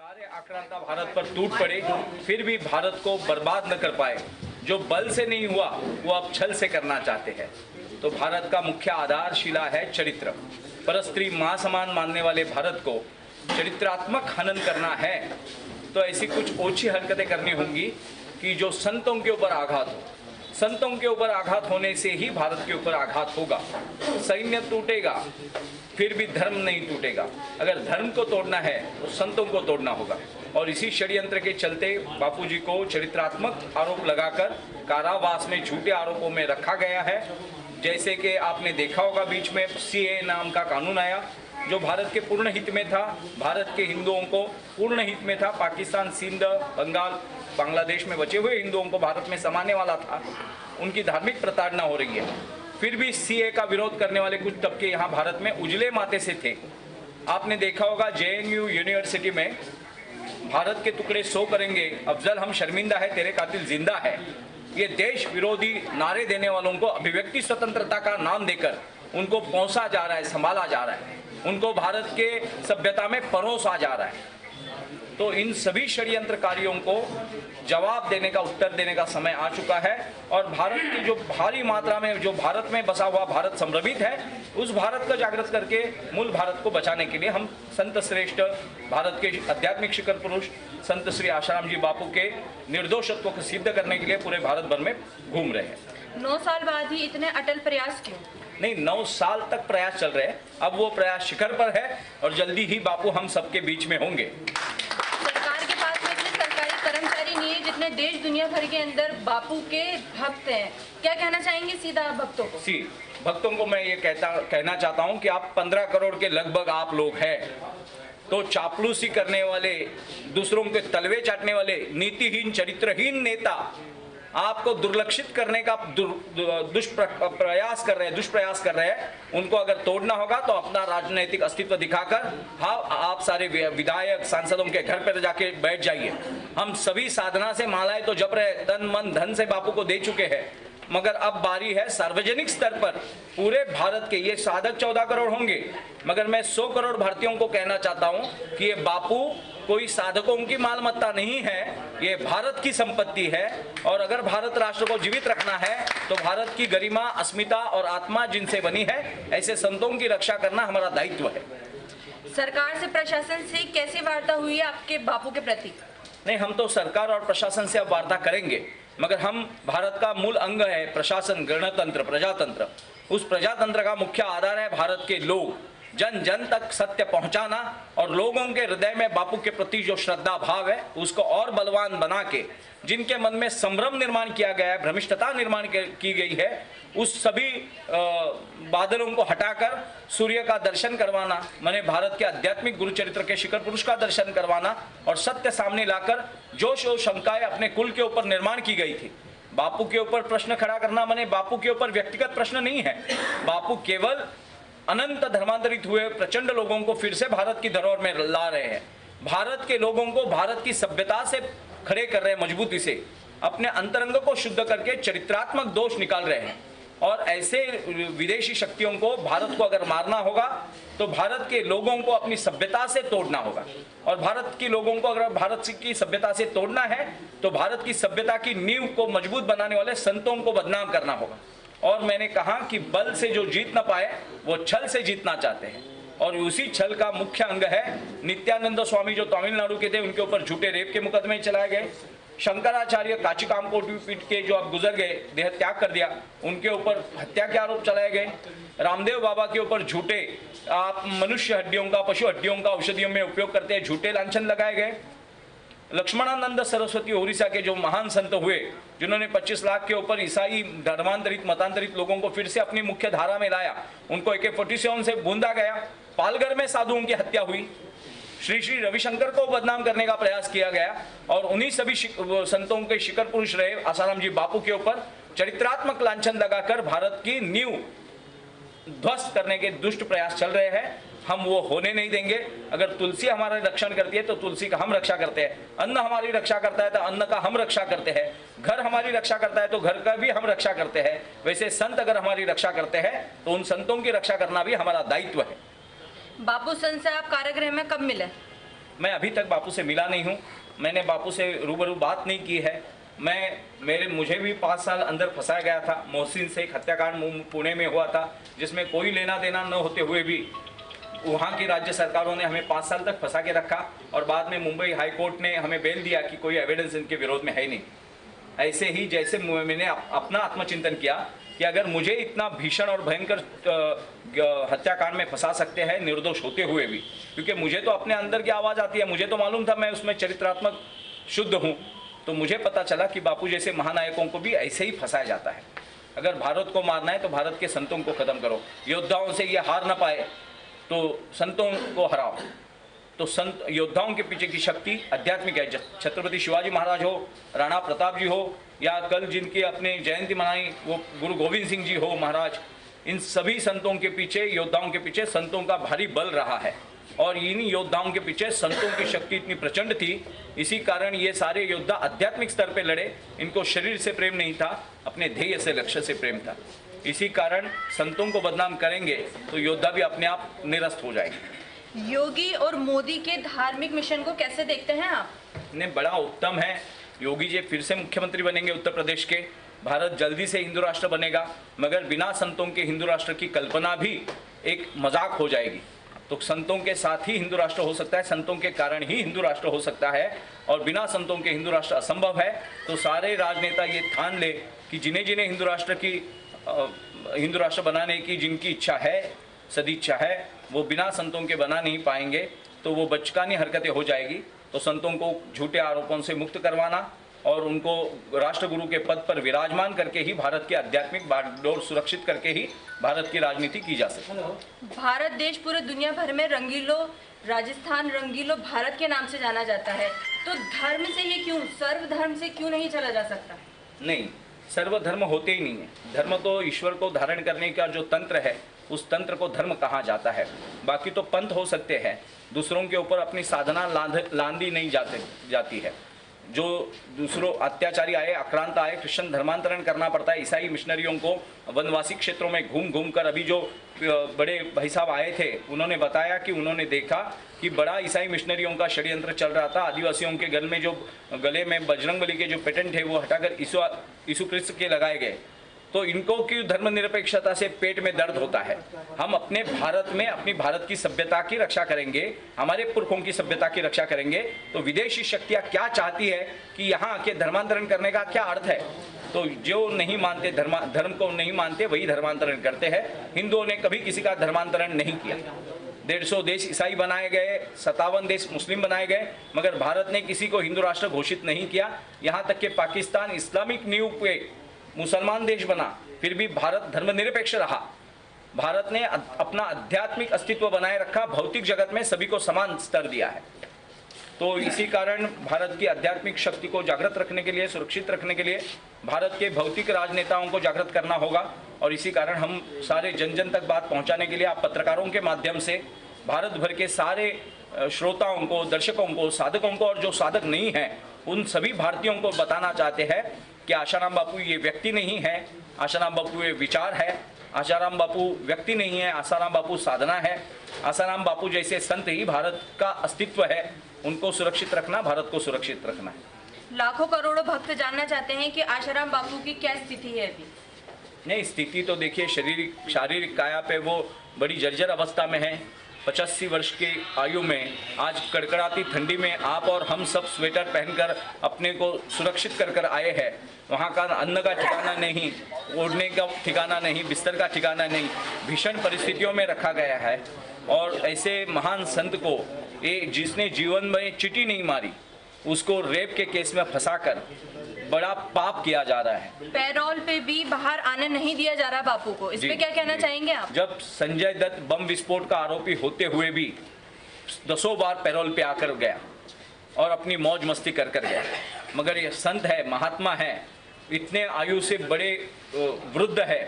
सारे आक्रांता भारत पर टूट पड़े, फिर भी भारत को बर्बाद न कर पाए। जो बल से नहीं हुआ वो अब छल से करना चाहते हैं। तो भारत का मुख्य आधारशिला है चरित्र। परस्त्री मां समान मानने वाले भारत को चरित्रात्मक हनन करना है तो ऐसी कुछ ओछी हरकतें करनी होंगी कि जो संतों के ऊपर आघात हो। संतों के ऊपर आघात होने से ही भारत के ऊपर आघात होगा। सैन्य टूटेगा फिर भी धर्म नहीं टूटेगा। अगर धर्म को तोड़ना है तो संतों को तोड़ना होगा। और इसी षड्यंत्र के चलते बापूजी को चरित्रात्मक आरोप लगाकर कारावास में झूठे आरोपों में रखा गया है। जैसे कि आपने देखा होगा बीच में सीए नाम का कानून आया जो भारत के पूर्ण हित में था, भारत के हिंदुओं को पूर्ण हित में था। पाकिस्तान, सिंध, बंगाल, बांग्लादेश में बचे हुए हिंदुओं को भारत में समाने वाला था। उनकी धार्मिक प्रताड़ना हो रही है। फिर भी सीए का विरोध करने वाले कुछ तबके यहाँ भारत में उजले माथे से थे। आपने देखा होगा जेएनयू यूनिवर्सिटी में भारत के टुकड़े 100 करेंगे, अफजल हम शर्मिंदा है, तेरे कातिल जिंदा है। ये देश विरोधी नारे देने वालों को अभिव्यक्ति स्वतंत्रता का नाम देकर उनको पहुंचा जा रहा है, संभाला जा रहा है, उनको भारत के सभ्यता में परोसा जा रहा है। तो इन सभी षड्यंत्रकारियों को जवाब देने का, उत्तर देने का समय आ चुका है। और भारत की जो भारी मात्रा में जो भारत में बसा हुआ भारत संभ्रमित है, उस भारत को जागृत करके मूल भारत को बचाने के लिए हम संत श्रेष्ठ भारत के आध्यात्मिक शिखर पुरुष संत श्री आशाराम जी बापू के निर्दोषत्व को सिद्ध करने के लिए पूरे भारत भर में घूम रहे हैं। 9 साल बाद ही इतने अटल प्रयास क्यों? नहीं, 9 साल तक प्रयास चल रहे हैं। अब वो प्रयास शिखर पर है और जल्दी ही बापू हम सबके बीच में होंगे। सरकार के पास में इतने सरकारी कर्मचारी नहीं है जितने देश दुनिया भर के अंदर बापू के भक्त हैं। क्या कहना चाहेंगे सीधा भक्तों को? भक्तों को मैं ये कहना चाहता हूँ कि आप 15 करोड़ के लगभग आप लोग हैं, तो चापलूसी करने वाले, दूसरों के तलवे चाटने वाले, नीतिहीन चरित्रहीन नेता आपको दुर्लक्षित करने का दुष्प्रयास कर रहे हैं। उनको अगर तोड़ना होगा तो अपना राजनीतिक अस्तित्व दिखाकर हाँ, आप सारे विधायक सांसदों के घर पर जाके बैठ जाइए। हम सभी साधना से मालाएं तो जप रहे, तन मन धन से बापू को दे चुके हैं, मगर अब बारी है सार्वजनिक स्तर पर पूरे भारत के, ये साधक 14 करोड़ होंगे, मगर मैं 100 करोड़ भारतीयों को कहना चाहता हूं कि ये बापू कोई साधकों की मालमत्ता नहीं है, ये भारत की संपत्ति है। और अगर भारत राष्ट्र को जीवित रखना है तो भारत की गरिमा, अस्मिता और आत्मा जिनसे बनी है, ऐसे संतों की रक्षा करना हमारा दायित्व है। सरकार से, प्रशासन से कैसे वार्ता हुई है आपके बापू के प्रति? नहीं, हम तो सरकार और प्रशासन से अब वार्ता करेंगे, मगर हम भारत का मूल अंग है प्रशासन, गणतंत्र, प्रजातंत्र। उस प्रजातंत्र का मुख्य आधार है भारत के लोग, जन जन तक सत्य पहुंचाना और लोगों के हृदय में बापू के प्रति जो श्रद्धा भाव है उसको और बलवान बना के, जिनके मन में संभ्रम निर्माण किया गया है, भ्रमिष्टता निर्माण की गई है, उस सभी बादलों को हटाकर सूर्य का दर्शन करवाना, माने भारत के आध्यात्मिक गुरु चरित्र के शिखर पुरुष का दर्शन करवाना और सत्य सामने लाकर जो शंकाएं अपने कुल के ऊपर निर्माण की गई थी, बापू के ऊपर प्रश्न खड़ा करना माने बापू के ऊपर व्यक्तिगत प्रश्न नहीं है। बापू केवल अनंत धर्मांतरित हुए प्रचंड लोगों को फिर से भारत की धरोहर में ला रहे हैं। भारत के लोगों को भारत की सभ्यता से खड़े कर रहे हैं, मजबूती से अपने अंतरंग को शुद्ध करके चरित्रात्मक दोष निकाल रहे हैं। और ऐसे विदेशी शक्तियों को, भारत को अगर मारना होगा तो भारत के लोगों को अपनी सभ्यता से तोड़ना होगा। और भारत के लोगों को अगर भारत की सभ्यता से तोड़ना है तो भारत की सभ्यता की नींव को मजबूत बनाने वाले संतों को बदनाम करना होगा। और मैंने कहा कि बल से जो जीत ना पाए वो छल से जीतना चाहते हैं, और उसी छल का मुख्य अंग है नित्यानंद स्वामी जो तमिलनाडु के थे, उनके ऊपर झूठे रेप के मुकदमे चलाए गए। शंकराचार्य काची कामकोटि पीठ के जो अब गुजर गए, देह त्याग कर दिया, उनके ऊपर हत्या के आरोप चलाए गए। रामदेव बाबा के ऊपर झूठे, आप मनुष्य हड्डियों का, पशु हड्डियों का औषधियों में उपयोग करते हैं, झूठे लांछन लगाए गए। लक्ष्मणानंद सरस्वती ओडिशा के जो महान संत हुए, जिन्होंने 25 लाख के ऊपर ईसाई धर्मांतरित, मतांतरित लोगों को फिर से अपनी मुख्य धारा में लाया, उनको AK-47 से बूंदा गया। पालघर में साधुओं की हत्या हुई। श्री श्री रविशंकर को बदनाम करने का प्रयास किया गया। और उन्हीं सभी संतों के शिखर पुरुष रहे आसाराम जी बापू के ऊपर चरित्रात्मक लांछन लगाकर भारत की नींव ध्वस्त करने के दुष्ट प्रयास चल रहे हैं। हम वो होने नहीं देंगे। अगर तुलसी हमारा रक्षण करती है तो तुलसी का हम रक्षा करते हैं, अन्न हमारी रक्षा करता है तो अन्न का हम रक्षा करते हैं, घर हमारी रक्षा करता है तो घर का भी हम रक्षा करते हैं। वैसे संत अगर हमारी रक्षा करते हैं तो उन संतों की रक्षा करना भी हमारा दायित्व है। बापू संत से आप कारागृह में कब मिले? मैं अभी तक बापू से मिला नहीं हूँ, मैंने बापू से रूबरू बात नहीं की है। मुझे भी 5 साल अंदर फंसाया गया था। मोहसिन से एक हत्याकांड पुणे में हुआ था, जिसमें कोई लेना देना न होते हुए भी वहाँ की राज्य सरकारों ने हमें 5 साल तक फंसा के रखा और बाद में मुंबई हाई कोर्ट ने हमें बेल दिया कि कोई एविडेंस इनके विरोध में है ही नहीं। ऐसे ही जैसे मैंने अपना आत्मचिंतन किया कि अगर मुझे इतना भीषण और भयंकर हत्याकांड में फंसा सकते हैं निर्दोष होते हुए भी, क्योंकि मुझे तो अपने अंदर की आवाज़ आती है, मुझे तो मालूम था मैं उसमें चरित्रात्मक शुद्ध हूँ, तो मुझे पता चला कि बापू जैसे महानायकों को भी ऐसे ही फंसाया जाता है। अगर भारत को मारना है तो भारत के संतों को खत्म करो, योद्धाओं से ये हार ना पाए तो संतों को हराओ। तो संत योद्धाओं के पीछे की शक्ति आध्यात्मिक है। छत्रपति शिवाजी महाराज हो, राणा प्रताप जी हो, या कल जिनकी अपने जयंती मनाई वो गुरु गोविंद सिंह जी हो महाराज, इन सभी संतों के पीछे, योद्धाओं के पीछे संतों का भारी बल रहा है। और इन योद्धाओं के पीछे संतों की शक्ति इतनी प्रचंड थी, इसी कारण ये सारे योद्धा आध्यात्मिक स्तर पे लड़े। इनको शरीर से प्रेम नहीं था, अपने ध्येय से, लक्ष्य से प्रेम था। इसी कारण संतों को बदनाम करेंगे तो योद्धा भी अपने आप निरस्त हो जाएंगे। योगी और मोदी के धार्मिक मिशन को कैसे देखते हैं आप? ने बड़ा उत्तम है। योगी जी फिर से मुख्यमंत्री बनेंगे उत्तर प्रदेश के। भारत जल्दी से हिंदू राष्ट्र बनेगा, मगर बिना संतों के हिंदू राष्ट्र की कल्पना भी एक मजाक हो जाएगी। तो संतों के साथ ही हिंदू राष्ट्र हो सकता है, संतों के कारण ही हिंदू राष्ट्र हो सकता है, और बिना संतों के हिंदू राष्ट्र असंभव है। तो सारे राजनेता ये ठान ले कि जिन्हें जिन्हें हिंदू राष्ट्र बनाने की जिनकी इच्छा है, सदिच्छा है, वो बिना संतों के बना नहीं पाएंगे, तो वो बचकानी हरकतें हो जाएगी। तो संतों को झूठे आरोपों से मुक्त करवाना और उनको राष्ट्रगुरु के पद पर विराजमान करके ही भारत की आध्यात्मिक बागडोर सुरक्षित करके ही भारत की राजनीति की जा सकती। भारत देश पूरे दुनिया भर में रंगीलो राजस्थान, रंगीलो भारत के नाम से जाना जाता है, तो धर्म से ये क्यों, सर्वधर्म से क्यों नहीं चला जा सकता? नहीं, सर्वधर्म होते ही नहीं है। धर्म तो ईश्वर को धारण करने का जो तंत्र है, उस तंत्र को धर्म कहा जाता है। बाकी तो पंथ हो सकते हैं, दूसरों के ऊपर अपनी साधना लांदी नहीं जाती है। जो दूसरों अत्याचारी आए, आक्रांत आए, क्रिश्चियन धर्मांतरण करना पड़ता है। ईसाई मिशनरियों को वनवासी क्षेत्रों में घूम घूम कर, अभी जो बड़े भाई साहब आए थे उन्होंने बताया कि उन्होंने देखा कि बड़ा ईसाई मिशनरियों का षड्यंत्र चल रहा था। आदिवासियों के गले में बजरंगबली के जो पेटेंट है वो हटाकर यीशु क्रिस्त के लगाए गए। तो इनको क्यों धर्मनिरपेक्षता से पेट में दर्द होता है। हम अपने भारत में अपनी भारत की सभ्यता की रक्षा करेंगे, हमारे पुरखों की सभ्यता की रक्षा करेंगे, तो विदेशी शक्तियाँ क्या चाहती है कि यहाँ आके धर्मांतरण करने का क्या अर्थ है। तो जो नहीं मानते, धर्म को नहीं मानते, वही धर्मांतरण करते हैं। हिंदुओं ने कभी किसी का धर्मांतरण नहीं किया। 150 देश ईसाई बनाए गए, 57 देश मुस्लिम बनाए गए, मगर भारत ने किसी को हिंदू राष्ट्र घोषित नहीं किया। यहाँ तक कि पाकिस्तान इस्लामिक नींव पे मुसलमान देश बना, फिर भी भारत धर्मनिरपेक्ष रहा। भारत ने अपना आध्यात्मिक अस्तित्व बनाए रखा, भौतिक जगत में सभी को समान स्तर दिया है। तो इसी कारण भारत की आध्यात्मिक शक्ति को जागृत रखने के लिए, सुरक्षित रखने के लिए भारत के भौतिक राजनेताओं को जागृत करना होगा। और इसी कारण हम सारे जन जन तक बात पहुंचाने के लिए आप पत्रकारों के माध्यम से भारत भर के सारे श्रोताओं को, दर्शकों को, साधकों को, और जो साधक नहीं हैं उन सभी भारतीयों को बताना चाहते हैं कि आशाराम बापू ये व्यक्ति नहीं है, आशाराम बापू ये विचार है, आशाराम बापू व्यक्ति नहीं है, आशाराम बापू साधना है। आशाराम बापू जैसे संत ही भारत का अस्तित्व है, उनको सुरक्षित रखना, भारत को सुरक्षित रखना है। लाखों करोड़ों भक्त जानना चाहते हैं कि आशाराम बापू की क्या स्थिति है अभी? नहीं, स्थिति तो देखिए, शारीरिक काया पे वो बड़ी जर्जर अवस्था में है। 85 वर्ष की आयु में आज कड़कड़ाती ठंडी में आप और हम सब स्वेटर पहनकर अपने को सुरक्षित कर आए हैं। वहाँ का अन्न का ठिकाना नहीं, ओढ़ने का ठिकाना नहीं, बिस्तर का ठिकाना नहीं, भीषण परिस्थितियों में रखा गया है। और ऐसे महान संत को ये जिसने जीवन में चींटी नहीं मारी, उसको रेप के केस में फंसाकर बड़ा पाप किया जा रहा है। पैरोल पे भी बाहर आने नहीं दिया जा रहा बापू को, इस पे क्या कहना चाहेंगे आप? जब संजय दत्त बम विस्फोट का आरोपी होते हुए भी 10 बार पैरोल पे आकर गया और अपनी मौज मस्ती कर गया, मगर ये संत है, महात्मा है, इतने आयु से बड़े वृद्ध है,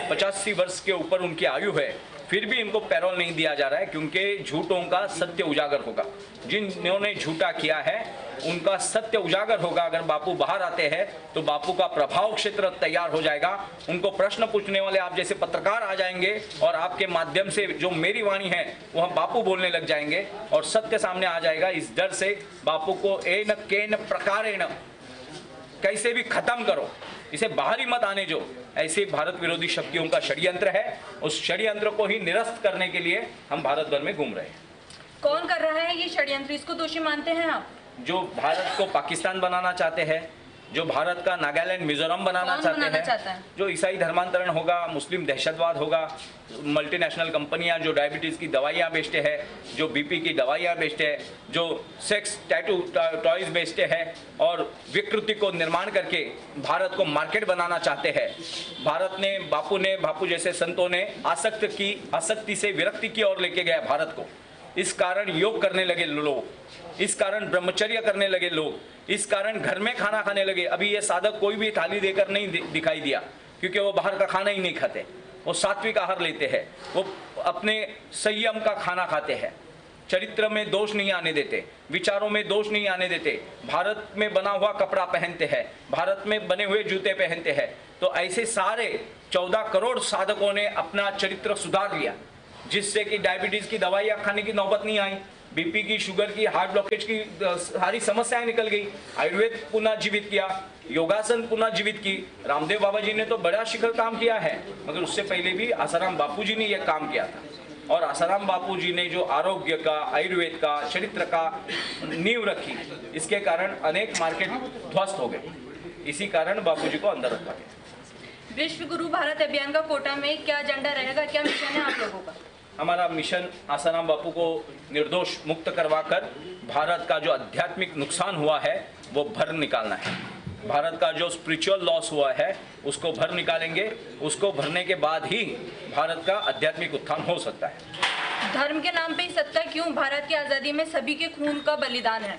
85 वर्ष के ऊपर उनकी आयु है, फिर भी इनको पैरोल नहीं दिया जा रहा है, क्योंकि झूठों का सत्य उजागर होगा। जिन्होंने झूठा किया है उनका सत्य उजागर होगा। अगर बापू बाहर आते हैं तो बापू का प्रभाव क्षेत्र तैयार हो जाएगा। उनको प्रश्न पूछने वाले आप जैसे पत्रकार आ जाएंगे और आपके माध्यम से जो मेरी वाणी है वो हम बापू बोलने लग जाएंगे और सत्य सामने आ जाएगा। इस डर से बापू को एन केन प्रकारेण कैसे भी खत्म करो, इसे बाहर ही मत आने जो, ऐसे भारत विरोधी शक्तियों का षड्यंत्र है। उस षड्यंत्र को ही निरस्त करने के लिए हम भारत भर में घूम रहे हैं। कौन कर रहा है ये षड्यंत्र, इसको दोषी मानते हैं आप? जो भारत को पाकिस्तान बनाना चाहते हैं, जो भारत का नागालैंड मिजोरम बनाना चाहते हैं, जो ईसाई धर्मांतरण होगा, मुस्लिम दहशतवाद होगा, मल्टीनेशनल कंपनियां जो डायबिटीज की दवाइयां बेचते हैं, जो बीपी की दवाइयां बेचते हैं, जो सेक्स टैटू टॉयज बेचते हैं और विकृति को निर्माण करके भारत को मार्केट बनाना चाहते हैं। बापू जैसे संतों ने आसक्ति से विरक्ति की ओर लेके गया भारत को। इस कारण योग करने लगे लोग, इस कारण ब्रह्मचर्य करने लगे लोग, इस कारण घर में खाना खाने लगे। अभी ये साधक कोई भी थाली देकर नहीं दिखाई दिया, क्योंकि वो बाहर का खाना ही नहीं खाते, वो सात्विक आहार लेते हैं, वो अपने संयम का खाना खाते हैं, चरित्र में दोष नहीं आने देते, विचारों में दोष नहीं आने देते, भारत में बना हुआ कपड़ा पहनते हैं, भारत में बने हुए जूते पहनते हैं। तो ऐसे सारे 14 करोड़ साधकों ने अपना चरित्र सुधार लिया, जिससे कि डायबिटीज की दवाइयां खाने की नौबत नहीं आई, बीपी की, शुगर की, हार्ट ब्लॉकेज की सारी समस्याएं निकल गई। आयुर्वेद पुनः जीवित किया, योगासन पुनः जीवित की। रामदेव बाबा जी ने तो बड़ा शिखर काम किया है, मगर उससे पहले भी आसाराम बापू जी ने यह काम किया था। और आसाराम बापू जी ने जो आरोग्य का, आयुर्वेद का, चरित्र का नींव रखी, इसके कारण अनेक मार्केट ध्वस्त हो गए। इसी कारण बापू जी को अंदर रखा गया। विश्व गुरु भारत अभियान का कोटा में क्या एजेंडा रहेगा, क्या मिशन है आप लोगों का? हमारा मिशन आसाराम बापू को निर्दोष मुक्त करवाकर भारत का जो आध्यात्मिक नुकसान हुआ है वो भर निकालना है। भारत का जो स्पिरिचुअल लॉस हुआ है उसको भर निकालेंगे। उसको भरने के बाद ही भारत का आध्यात्मिक उत्थान हो सकता है। धर्म के नाम पे सत्ता क्यों? भारत की आज़ादी में सभी के खून का बलिदान है।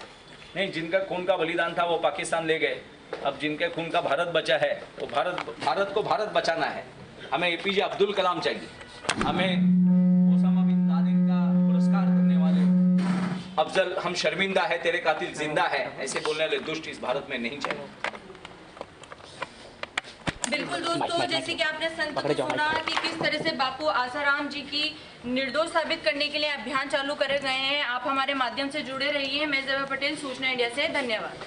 नहीं, जिनका खून का बलिदान था वो पाकिस्तान ले गए। अब जिनके खून का भारत बचा है वो भारत को भारत बचाना है। हमें एपीजे अब्दुल कलाम चाहिए, हमें अफजल, हम शर्मिंदा है, तेरे कातिल जिंदा है, ऐसे बोलने वाले दुष्ट इस भारत में नहीं चाहिए। बिल्कुल दोस्तों, जैसे कि आपने संत को सुना कि किस तरह से बापू आसाराम जी की निर्दोष साबित करने के लिए अभियान चालू करे गए हैं। आप हमारे माध्यम से जुड़े रहिए। मैं ज़ेबा पटेल, सूचना इंडिया से, धन्यवाद।